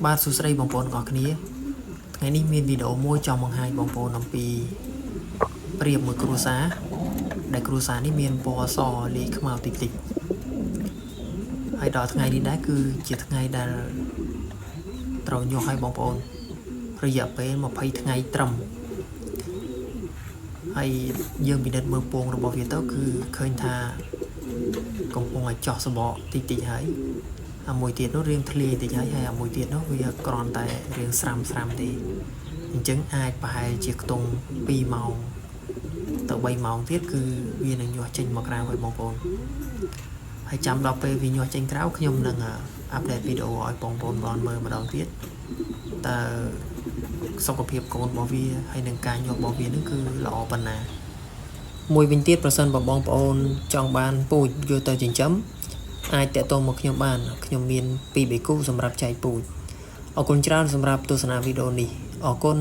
បាទសួស្តីបងប្អូនទាំងអស់គ្នាថ្ងៃនេះមានវីដេអូមួយចង់បង្ហាញបងប្អូនអំពីប្រៀបមួយគ្រួសារដែលគ្រួសារនេះមានពណ៌សលាយខ្មៅតិចៗហើយដល់ថ្ងៃនេះដែរគឺជាថ្ងៃដែលត្រូវញាស់ឲ្យបងប្អូនរយៈពេល20ថ្ងៃត្រឹមហើយយើងពិនិត្យមើលពងរបស់វាទៅគឺឃើញថាកំពុងឲ្យចោះសបកតិចៗហើយអាមួយទៀតនោះរៀងធ្លាយតិចហើយអាមួយទៀតនោះវាគ្រាន់តែរៀងស្រាំទេអញ្ចឹងអាចប្រហែលជាខ្ទង់2ម៉ោងទៅ3ម៉ោងទៀតគឺវានឹងញាស់ចេញមកក្រៅហើយបងប្អូនហើយចាំដល់ពេលវាញាស់ចេញក្រៅខ្ញុំនឹងអាប់ដេតវីដេអូឲ្យបងប្អូនមើលម្ដងទៀតតើសុខភាពកូនរបស់វាហើយនឹងការញាស់របស់វានឹងគឺល្អប៉ុណ្ណាមួយវិញទៀតប្រសិនបើបងប្អូនចង់បានពូជយកទៅចិញ្ចឹមអាចតាក់ទងមកខ្ញុំបានខ្ញុំមាន2 បេគូសម្រាប់ចែកពូជអរគុណច្រើនសម្រាប់ទស្សនាវីដេអូនេះអរគុណ